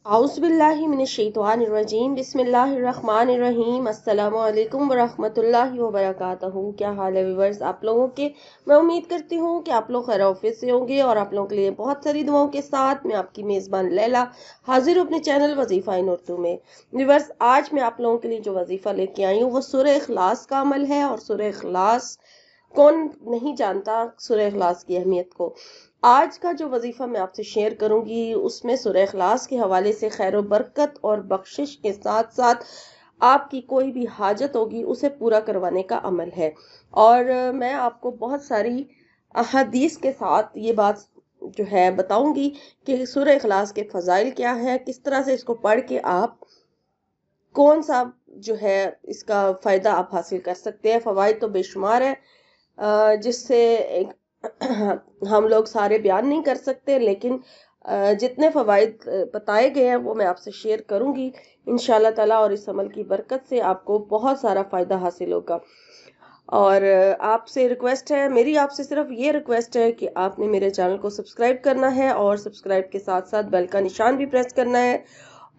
औज़ुबिल्लाहिमिनश्शैतानिर्रजीम बिस्मिल्लाहिर्रहमानिर्रहीम अस्सलामु अलैकुम वरहमतुल्लाहि वबरकातुहू। क्या हाल है व्यूअर्स आप लोगों के। मैं उम्मीद करती हूँ कि आप लोग खैर ऑफिस से होंगे और आप लोगों के लिए बहुत सारी दुआओं के साथ मैं आपकी मेज़बान लैला हाजिर हूँ अपने चैनल वजीफ़ा इन उर्दू में। व्यूअर्स आज मैं आप लोगों के लिए जो वजीफ़ा लेके आई हूँ वो सूरह इखलास का अमल है। और सूरह इखलास कौन नहीं जानता सूरह इखलास की अहमियत को। आज का जो वजीफा मैं आपसे शेयर करूंगी उसमें सूरह इखलास के हवाले से खैर बरकत और बख्शिश के साथ साथ आपकी कोई भी हाजत होगी उसे पूरा करवाने का अमल है। और मैं आपको बहुत सारी अहादीस के साथ ये बात जो है बताऊंगी कि सूरह इखलास के फजाइल क्या है, किस तरह से इसको पढ़ के आप कौन सा जो है इसका फायदा आप हासिल कर सकते हैं। फवाइद तो बेशुमार है जिससे हम लोग सारे बयान नहीं कर सकते, लेकिन जितने फवाइद बताए गए हैं वो मैं आपसे शेयर करूंगी इंशाल्लाह ताला। और इस अमल की बरकत से आपको बहुत सारा फ़ायदा हासिल होगा। और आपसे रिक्वेस्ट है, मेरी आपसे सिर्फ ये रिक्वेस्ट है कि आपने मेरे चैनल को सब्सक्राइब करना है और सब्सक्राइब के साथ साथ बेल का निशान भी प्रेस करना है।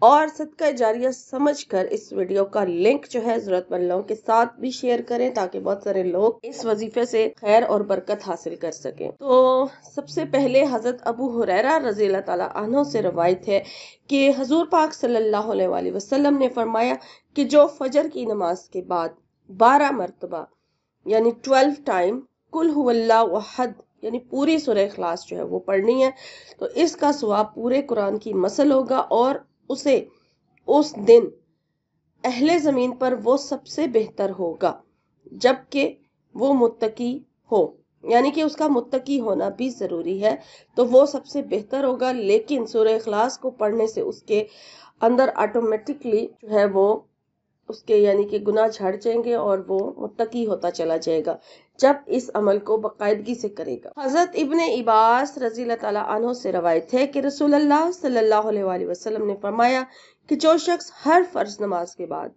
और सदका जारिया समझकर इस वीडियो का लिंक जो है जरूरतमंद लोगों के साथ भी शेयर करें ताकि बहुत सारे लोग इस वजीफे से खैर और बरकत हासिल कर सकें। तो सबसे पहले हजरत अबू हुरैरा रज़ी अल्लाह ताला अन्हु से रवायत है कि हजूर पाक सल्लल्लाहु अलैहि वसल्लम ने फरमाया कि जो फजर की नमाज के बाद 12 मरतबा यानी 12 टाइम कुल हुवल्लाहु अहद यानी पूरी सूरह इखलास जो है वो पढ़नी है तो इसका सवाब पूरे कुरान की मसल होगा और उसे उस दिन अहले ज़मीन पर वो सबसे बेहतर होगा जबकि वो मुत्तकी हो, यानी कि उसका मुत्तकी होना भी ज़रूरी है तो वो सबसे बेहतर होगा। लेकिन सूरह इखलास को पढ़ने से उसके अंदर ऑटोमेटिकली जो है वो उसके यानी कि गुनाह झड़ जाएंगे और वो मुत्तकी होता चला जाएगा जब इस अमल को बाकायदगी से करेगा। हजरत इब्ने इबास रज़ी अल्लाह ताला अन्हु से रवायत है कि रसूलुल्लाह सल्लल्लाहु अलैहि वसल्लम ने फरमाया कि जो शख्स हर फर्ज नमाज के बाद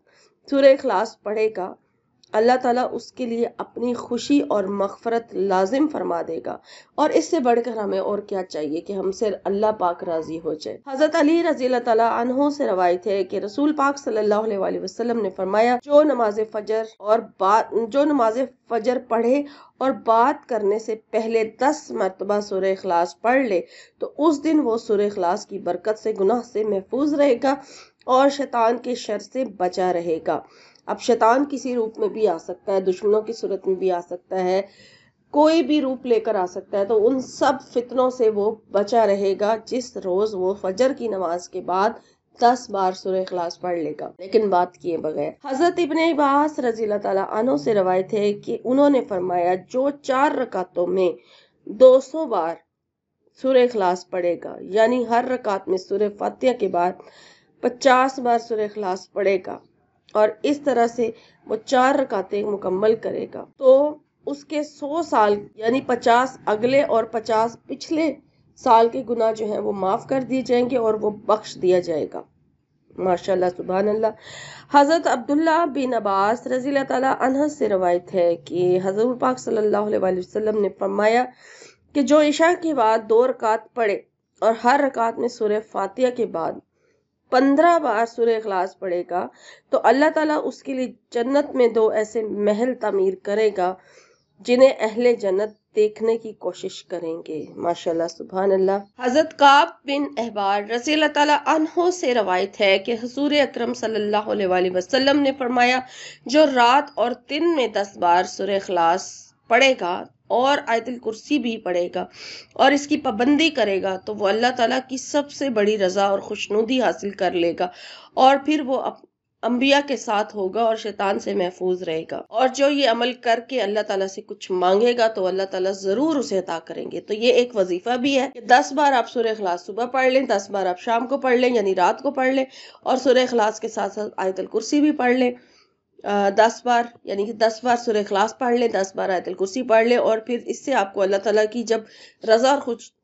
सूरह इखलास पढ़ेगा अल्लाह ताला उसके लिए अपनी खुशी और मग़फ़रत लाजिम फरमा देगा। और इससे बढ़कर हमें और क्या चाहिए कि हमसे अल्लाह पाक राजी हो जाए। हजरत अली रज़ी अल्लाह ताला अन्हु से रवायत है कि रसूल पाक सल्लल्लाहु अलैहि वसल्लम ने फरमाया जो नमाज फजर पढ़े और बात करने से पहले 10 मरतबा सूरह इखलास पढ़ ले तो उस दिन वो सूरह इखलास की बरकत से गुनाह से महफूज रहेगा और शैतान के शर से बचा रहेगा। अब शैतान किसी रूप में भी आ सकता है, दुश्मनों की सूरत में भी आ सकता है, कोई भी रूप लेकर आ सकता है, तो उन सब फितनों से वो बचा रहेगा जिस रोज वो फजर की नमाज के बाद 10 बार सूरह इखलास पढ़ लेगा लेकिन बात किए बगैर। हजरत इब्ने अब्बास रज़ी अल्लाह ताला अन्हु से रवायत है कि उन्होंने फरमाया जो 4 रकातों में 200 बार सूरह इखलास पढ़ेगा यानी हर रकात में सूरह फातिहा के बाद 50 बार सूरह इखलास पढ़ेगा और इस तरह से वो 4 रकातें मुकम्मल करेगा तो उसके 100 साल यानी 50 अगले और 50 पिछले साल के गुनाह जो हैं वो माफ कर दिए जाएंगे और वो बख्श दिया जाएगा। माशाल्लाह सुभान अल्लाह। हजरत अब्दुल्ला बिन अब्बास रज़ी अल्लाह ताला अन्हु से रवायत है कि हजूर पाक सल्लल्लाहु अलैहि वसल्लम ने फरमाया कि जो इशा के बाद 2 रकात पढ़े और हर रकात में सूरह फातिहा के बाद 15 बार सूरह इखलास पढ़ेगा तो अल्लाह ताला उसके लिए जन्नत में 2 ऐसे महल तामीर करेगा जिन्हें अहले जन्नत देखने की कोशिश करेंगे। माशाल्लाह सुभान अल्लाह। हजरत काब बिन अहबार रज़ी अल्लाह ताला अन्हु से रवायत है कि हुजूर अकरम सल्लल्लाहु अलैहि वसल्लम ने फरमाया जो रात और दिन में 10 बार सूरह इखलास पढ़ेगा और आयतुल कुर्सी भी पढ़ेगा और इसकी पाबंदी करेगा तो वो अल्लाह ताला की सबसे बड़ी रजा और खुशनुदी हासिल कर लेगा और फिर वो अंबिया के साथ होगा और शैतान से महफूज रहेगा। और जो ये अमल करके अल्लाह ताला से कुछ मांगेगा तो अल्लाह ताला जरूर उसे अता करेंगे। तो ये एक वजीफा भी है कि 10 बार आप सूरह इखलास सुबह पढ़ लें, 10 बार आप शाम को पढ़ लें यानी रात को पढ़ लें और सूरह इखलास के साथ साथ आयतुल कुर्सी भी पढ़ लें 10 बार यानी कि 10 बार सूरह इखलास पढ़ लें, 10 बार आयतुल कुर्सी पढ़ लें और फिर इससे आपको अल्लाह ताला की जब रजा और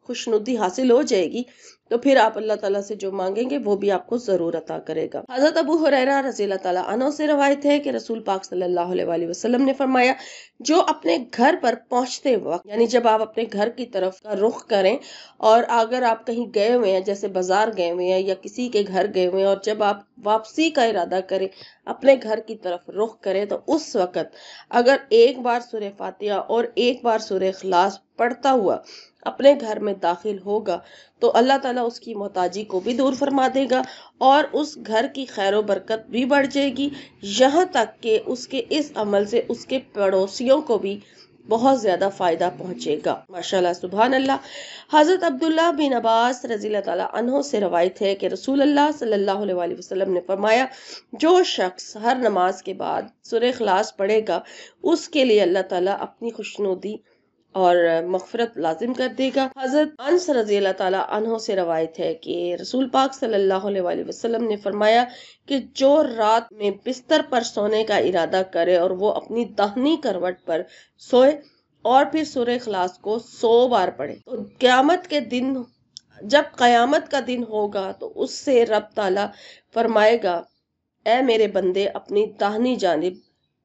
खुशनुदी हासिल हो जाएगी तो फिर आप अल्लाह ताला से जो मांगेंगे वो भी आपको जरूर अता करेगा। हजरत अबू हुरैरा रज़ी अल्लाह ताला अन्हु से रवायत है कि रसूल पाक सल्लल्लाहु अलैहि वसल्लम ने फरमाया, जो अपने घर पर पहुंचते वक्त, यानी जब आप अपने घर की तरफ का रुख करें और अगर आप कहीं गए हुए हैं, जैसे बाजार गए हुए हैं या किसी के घर गए हुए हैं, और जब आप वापसी का इरादा करें, अपने घर की तरफ रुख करें, तो उस वक्त अगर एक बार सूरह फातिहा और एक बार सूरह इखलास पढ़ता हुआ अपने घर में दाखिल होगा तो अल्लाह ताला उसकी मोहताजी को भी दूर फरमा देगा और उस घर की खैर बरकत भी बढ़ जाएगी, यहाँ तक कि उसके इस अमल से उसके पड़ोसियों को भी बहुत ज्यादा फायदा पहुंचेगा। माशाल्लाह, सुभान अल्लाह। हजरत अब्दुल्लाह बिन अब्बास रज़ी अल्लाह अन्हु से रवायत है कि रसूल अल्लाह सल्लल्लाहु अलैहि वसल्लम ने फरमाया, जो शख्स हर नमाज के बाद सूरह इखलास पढ़ेगा उसके लिए अल्लाह ताला अपनी खुशनुदी और मग़फ़िरत लाजिम कर देगा। हजरत अनस रज़ी अल्लाह ताला अन्हु से रवायत है कि रसूल पाक सल्लल्लाहु अलैहि वसल्लम ने फरमाया कि जो रात में बिस्तर पर सोने का इरादा करे और वो अपनी दाहिनी करवट पर सोए और फिर सूरह इखलास को 100 बार पढ़े, तो क़यामत के दिन, जब क़यामत का दिन होगा तो उससे रब ताला फरमाएगा, ऐ मेरे बंदे अपनी दाहिनी जानिब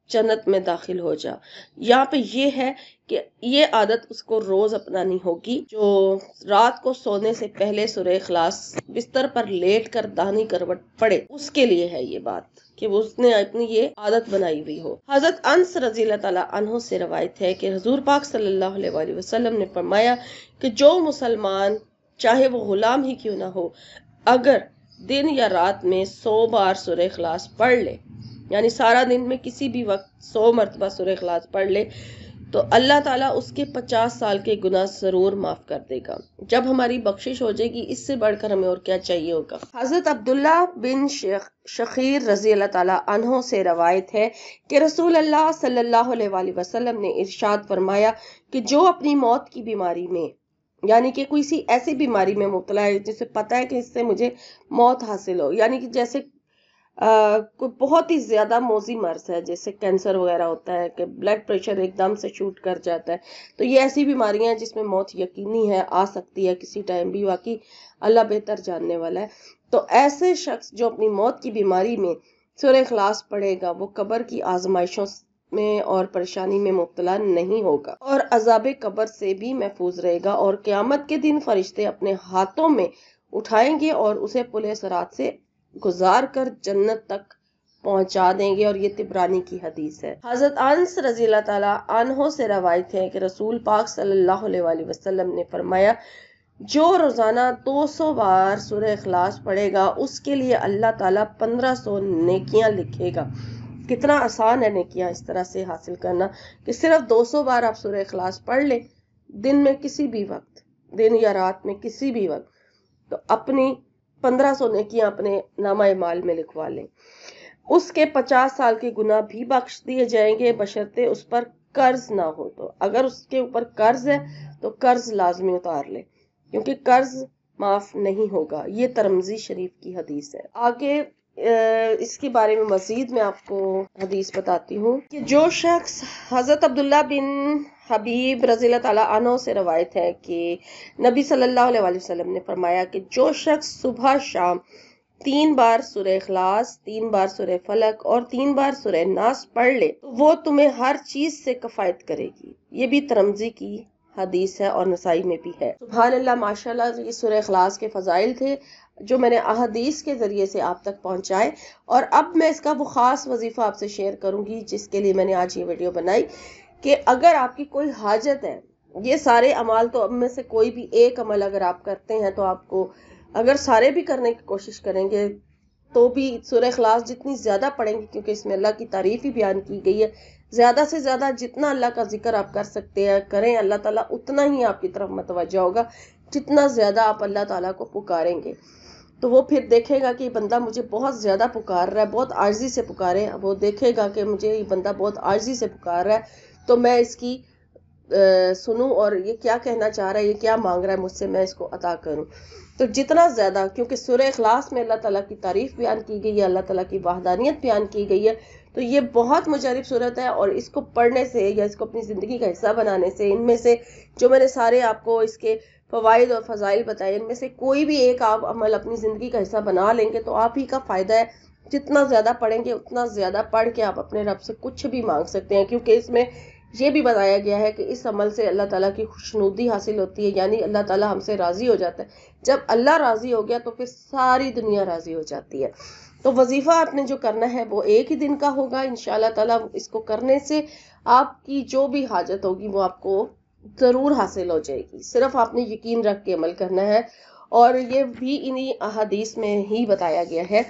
जन्नत में दाखिल हो जा। यहाँ पे ये है कि ये आदत उसको रोज अपनानी होगी, जो रात को सोने से पहले सूरह इखलास बिस्तर पर लेट कर दाहिनी करवट पढ़े, उसके लिए है ये बात कि वो उसने अपनी ये आदत बनाई हुई हो। हजरत अनस रज़ी अल्लाह ताला अन्हु से रवायत है कि हुजूर पाक सल्लल्लाहु अलैहि वसल्लम ने फरमाया कि जो मुसलमान चाहे वो गुलाम ही क्यों ना हो, अगर दिन या रात में 100 बार सूरह इखलास पढ़ ले, यानी सारा दिन में किसी भी वक्त 100 मरतबा सूरह इखलास पढ़ ले, तो अल्लाह ताला उसके 50 साल के गुनाह जरूर माफ कर देगा। जब हमारी बख्शिश हो जाएगी, इससे बढ़कर हमें और क्या चाहिए होगा। हजरत अब्दुल्ला बिन शखीर रज़ी अल्लाह ताला अन्हु से रवायत है कि रसूल अल्लाह सल्लल्लाहु अलैहि वसल्लम ने इरशाद फरमाया कि जो अपनी मौत की बीमारी में, यानी कि कोई सी ऐसी बीमारी में मुब्तला है जिसे पता है कि इससे मुझे मौत हासिल हो, यानी कि जैसे कोई बहुत ही ज्यादा मोजी मर्ज है, जैसे कैंसर वगैरह होता है कि ब्लड प्रेशर एकदम से शूट कर जाता है, तो ये ऐसी बीमारियां हैं जिसमें मौत यकीनी है, आ सकती है किसी टाइम भी, बाकी अल्लाह बेहतर जानने वाला है। तो ऐसे शख्स जो अपनी मौत की बीमारी में सूरह इखलास पढ़ेगा वो कब्र की आजमाइशों में और परेशानी में मुब्तला नहीं होगा और अजाब कब्र से भी महफूज रहेगा, और क़यामत के दिन फरिश्ते अपने हाथों में उठाएंगे और उसे पुले सरात से गुजार कर जन्नत तक पहुंचा देंगे, और ये तिबरानी की हदीस है। हजरत अनस रज़ी अल्लाह ताला अन्हु से रवायत है कि रसूल पाक सल्लल्लाहु अलैहि वसल्लम ने फरमाया, जो रोजाना 200 बार सूरह इखलास पढ़ेगा उसके लिए अल्लाह ताला 1500 नेकियां लिखेगा। कितना आसान है नेकियां इस तरह से हासिल करना कि सिर्फ 200 बार आप सूरह इखलास पढ़ ले दिन में किसी भी वक्त, दिन या रात में किसी भी वक्त, तो अपनी 1500 नेकियां अपने नामा माल में लिखवा लें। उसके 50 साल के गुनाह भी बख्श दिए जाएंगे बशर्ते उस पर कर्ज ना हो। तो अगर उसके ऊपर कर्ज है तो कर्ज लाजमी उतार ले, क्योंकि कर्ज माफ नहीं होगा। ये तिरमिज़ी शरीफ की हदीस है। आगे इसके बारे में मजीद मैं आपको हदीस बताती हूँ कि जो शख्स, हजरत अब्दुल्ला बिन हबीब रज़ियल्लाहु ताला अन्हु से रवायत है कि नबी सल्लल्लाहु अलैहि वसल्लम ने फरमाया कि जो शख्स सुबह शाम 3 बार सूरह इखलास, 3 बार सूरह फलक और 3 बार सूरह नास पढ़ ले तो वो तुम्हें हर चीज से कफायत करेगी। ये भी तिरमिज़ी की हदीस है और नसाई में भी है। सुभान अल्लाह, माशाल्लाह। ये सूरह इखलास के फजाइल थे जो मैंने अहदीस के जरिए से आप तक पहुंचाए, और अब मैं इसका वो खास वजीफा आपसे शेयर करूंगी जिसके लिए मैंने आज ये वीडियो बनाई कि अगर आपकी कोई हाजत है, ये सारे अमाल तो अब में से कोई भी एक अमल अगर आप करते हैं तो आपको, अगर सारे भी करने की कोशिश करेंगे तो भी सूरह इखलास जितनी ज्यादा पढ़ेंगे, क्योंकि इसमें अल्लाह की तारीफ ही बयान की गई है, ज्यादा से ज्यादा जितना अल्लाह का जिक्र आप कर सकते हैं करें, अल्लाह ताला उतना ही आपकी तरफ मतवज्जा होगा। जितना ज्यादा आप अल्लाह ताला को पुकारेंगे तो वो फिर देखेगा कि बंदा मुझे बहुत ज्यादा पुकार रहा है, बहुत आजिज़ी से पुकारे। वो देखेगा कि मुझे ये बंदा बहुत आजिज़ी से पुकार रहा है, तो मैं इसकी सुनूं और ये क्या कहना चाह रहा है, ये क्या मांग रहा है मुझसे, मैं इसको अता करूं। तो जितना ज्यादा, क्योंकि सूरह इखलास में अल्लाह ताला की तारीफ बयान की गई है, अल्लाह ताला की वहदानियत बयान की गई है, तो ये बहुत मुजरिब सूरत है। और इसको पढ़ने से या इसको अपनी जिंदगी का हिस्सा बनाने से, इनमें से जो मैंने सारे आपको इसके فوائد اور فضائل بتائے، ان میں سے کوئی بھی ایک آپ عمل اپنی زندگی کا حصہ بنا لیں گے تو آپ ہی کا فائدہ ہے. جتنا زیادہ پڑھیں گے اتنا زیادہ پڑھ کے آپ اپنے رب سے کچھ بھی مانگ سکتے ہیں، کیونکہ اس میں یہ بھی بتایا گیا ہے کہ اس عمل سے اللہ تعالیٰ کی خوشنودی حاصل ہوتی ہے، یعنی اللہ تعالیٰ ہم سے راضی ہو جاتا ہے. جب اللہ راضی ہو گیا تو پھر ساری دنیا راضی ہو جاتی ہے. تو وظیفہ آپ نے جو کرنا ہے وہ ایک ہی دن کا ہوگا انشاءاللہ تعالیٰ. اس کو کرنے سے آپ کی جو بھی حاجت ہوگی وہ آپ کو ضرور حاصل ہو جائے گی. صرف آپ نے یقین رکھ کے عمل کرنا ہے. اور یہ بھی انہی احادیث میں ہی بتایا گیا ہے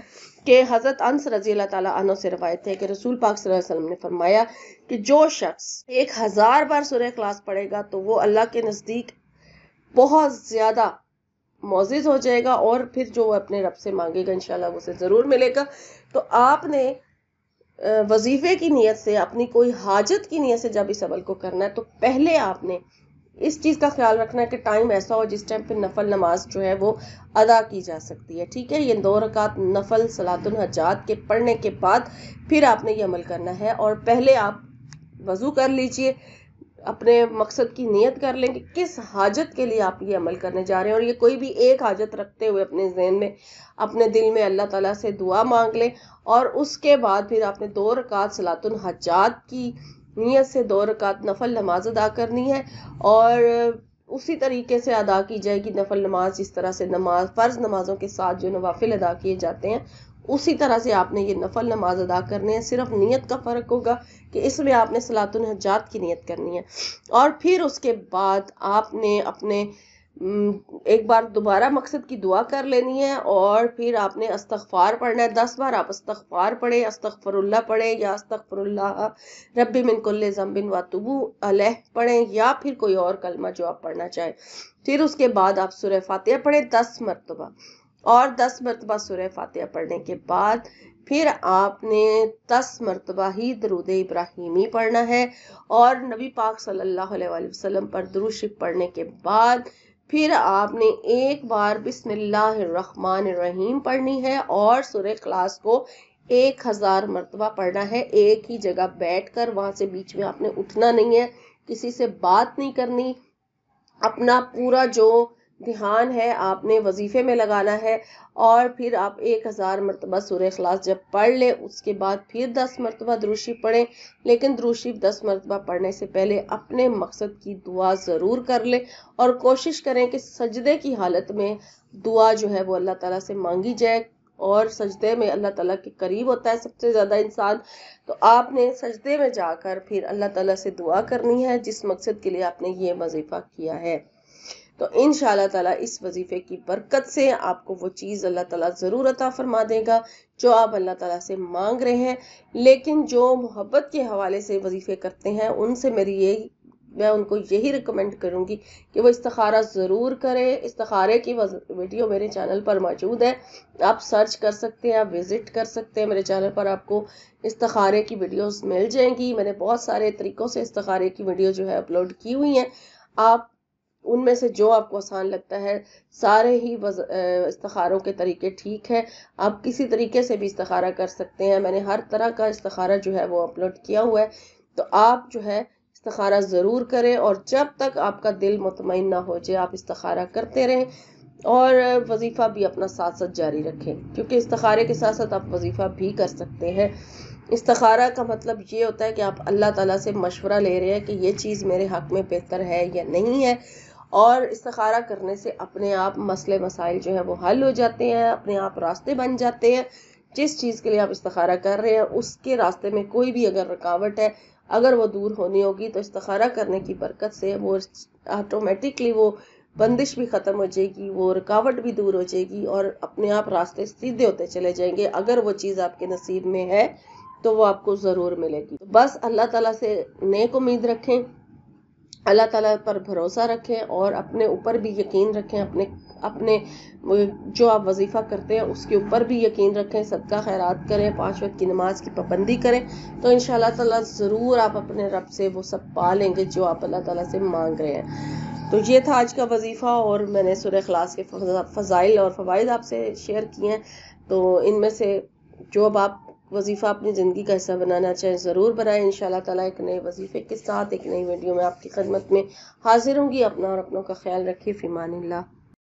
کہ حضرت انس رضی اللہ تعالیٰ عنہ سے روایت ہے کہ رسول پاک صلی اللہ علیہ وسلم نے فرمایا کہ جو شخص 1000 بار سورہ اخلاص پڑھے گا تو وہ اللہ کے نزدیک بہت زیادہ معزز ہو جائے گا، اور پھر جو وہ اپنے رب سے مانگے گا انشاءاللہ وہ اسے ضرور ملے گا. تو آپ نے وظیفے کی نیت سے، اپنی کوئی حاجت کی نیت سے جب اس عمل کو کرنا ہے تو پہلے آپ نے اس چیز کا خیال رکھنا ہے کہ ٹائم ایسا ہو جس ٹائم پہ نفل نماز جو ہے وہ ادا کی جا سکتی ہے. ٹھیک ہے، یہ 2 رکعت نفل صلاۃ الحاجات کے پڑھنے کے بعد پھر آپ نے یہ عمل کرنا ہے. اور پہلے آپ وضو کر لیجئے، اپنے مقصد کی نیت کر لیں کہ کس حاجت کے لیے آپ یہ عمل کرنے جا رہے ہیں، اور یہ کوئی بھی ایک حاجت رکھتے ہوئے اپنے ذہن میں، اپنے دل میں اللہ تعالیٰ سے دعا مانگ لیں. اور اس کے بعد پھر آپ نے 2 رکعت صلاۃ الحاجات کی نیت سے 2 رکعت نفل نماز ادا کرنی ہے، اور اسی طریقے سے ادا کی جائے گی نفل نماز جس طرح سے فرض نمازوں کے ساتھ جو نوافل ادا کیے جاتے ہیں اسی طرح سے آپ نے یہ نفل نماز ادا کرنے ہیں. صرف نیت کا فرق ہوگا کہ اس میں آپ نے صلاۃ الحاجات کی نیت کرنی ہے. اور پھر اس کے بعد آپ نے اپنے ایک بار دوبارہ مقصد کی دعا کر لینی ہے، اور پھر آپ نے استغفار پڑھنا ہے. 10 بار آپ استغفار پڑھیں، استغفر اللہ پڑھیں، یا استغفر اللہ ربی من کل ذنب واتوب الیہ پڑھیں، یا پھر کوئی اور کلمہ جو آپ پڑھنا چاہیں. پھر اس کے بعد آپ سورہ فاتحہ پڑھیں 10 مرتبہ، اور 10 مرتبہ سورہ فاتحہ پڑھنے کے بعد پھر آپ نے 10 مرتبہ ہی درود ابراہیمی پڑھنا ہے. اور نبی پاک صلی اللہ علیہ وآلہ وسلم پر درود شریف پڑھنے کے بعد پھر آپ نے ایک بار بسم اللہ الرحمن الرحیم پڑھنی ہے، اور سورہ اخلاص کو 1000 مرتبہ پڑھنا ہے ایک ہی جگہ بیٹھ کر. وہاں سے بیچ میں آپ نے اٹھنا نہیں ہے، کسی سے بات نہیں کرنی، اپنا پورا جو دھیان ہے آپ نے وظیفے میں لگانا ہے. اور پھر آپ 1000 مرتبہ سورہ اخلاص جب پڑھ لیں اس کے بعد پھر 10 مرتبہ درود شریف پڑھیں. لیکن درود شریف 10 مرتبہ پڑھنے سے پہلے اپنے مقصد کی دعا ضرور کر لیں، اور کوشش کریں کہ سجدے کی حالت میں دعا جو ہے وہ اللہ تعالیٰ سے مانگی جائے. اور سجدے میں اللہ تعالیٰ کے قریب ہوتا ہے سب سے زیادہ انسان، تو آپ نے سجدے میں جا کر پھر اللہ تعالیٰ سے دعا کرنی ہے جس مقصد کے لیے آپ نے یہ وظیفہ کیا ہے. تو انشاءاللہ تعالیٰ اس وظیفے کی برکت سے آپ کو وہ چیز اللہ تعالیٰ ضرور عطا فرما دے گا جو آپ اللہ تعالیٰ سے مانگ رہے ہیں. لیکن جو محبت کے حوالے سے وظیفے کرتے ہیں ان سے میں ان کو یہی ریکمینڈ کروں گی کہ وہ استخارہ ضرور کریں. استخارے کی ویڈیو میرے چینل پر موجود ہے، آپ سرچ کر سکتے ہیں، آپ وزٹ کر سکتے ہیں میرے چینل پر، آپ کو استخارے کی ویڈیوز مل جائیں گی. میں نے بہت سارے طریقوں سے استخارے کی ویڈیو جو ہے اپلوڈ کی ہوئی ہیں، آپ ان میں سے جو آپ کو آسان لگتا ہے، سارے ہی استخاروں کے طریقے ٹھیک ہے، آپ کسی طریقے سے بھی استخارہ کر سکتے ہیں. میں نے ہر طرح کا استخارہ جو ہے وہ اپلوڈ کیا ہوا ہے. تو آپ جو ہے استخارہ ضرور کریں، اور جب تک آپ کا دل مطمئن نہ ہو جائے آپ استخارہ کرتے رہیں، اور وظیفہ بھی اپنا ساتھ ساتھ جاری رکھیں، کیونکہ استخارے کے ساتھ ساتھ آپ وظیفہ بھی کر سکتے ہیں. استخارہ کا مطلب یہ ہوتا ہے کہ آپ اللہ تعالیٰ سے مشورہ لے رہے ہیں کہ یہ چیز میرے حق میں بہتر ہے یا نہیں ہے. اور استخارہ کرنے سے اپنے آپ مسئلے مسائل جو ہے وہ حل ہو جاتے ہیں، اپنے آپ راستے بن جاتے ہیں. جس چیز کے لیے آپ استخارہ کر رہے ہیں اس کے راستے میں کوئی بھی اگر رکاوٹ ہے، اگر وہ دور ہونی ہوگی تو استخارہ کرنے کی برکت سے وہ آٹومیٹکلی وہ بندش بھی ختم ہو جائے گی، وہ رکاوٹ بھی دور ہو جائے گی، اور اپنے آپ راستے سیدھے ہوتے چلے جائیں گے. اگر وہ چیز آپ کے نصیب میں ہے تو وہ آپ کو ضرور ملے گی. بس اللہ تعالیٰ سے نیک امید رکھیں، اللہ تعالیٰ پر بھروسہ رکھیں، اور اپنے اوپر بھی یقین رکھیں، اپنے جو آپ وظیفہ کرتے ہیں اس کے اوپر بھی یقین رکھیں. صدقہ خیرات کریں، 5 وقت کی نماز کی پابندی کریں، تو انشاءاللہ تعالیٰ ضرور آپ اپنے رب سے وہ سب پا لیں گے جو آپ اللہ تعالیٰ سے مانگ رہے ہیں. تو یہ تھا آج کا وظیفہ، اور میں نے سورہ اخلاص کے فضائل اور فوائد آپ سے شیئر کیے ہیں. تو ان میں سے جو اب آپ وظیفہ اپنی زندگی کا حصہ بنانا چاہیں ضرور بنائیں. انشاءاللہ تعالیٰ ایک نئے وظیفے کے ساتھ ایک نئی ویڈیو میں آپ کی خدمت میں حاضر ہوں گی. اپنا اور اپنوں کا خیال رکھیے. فی امان اللہ.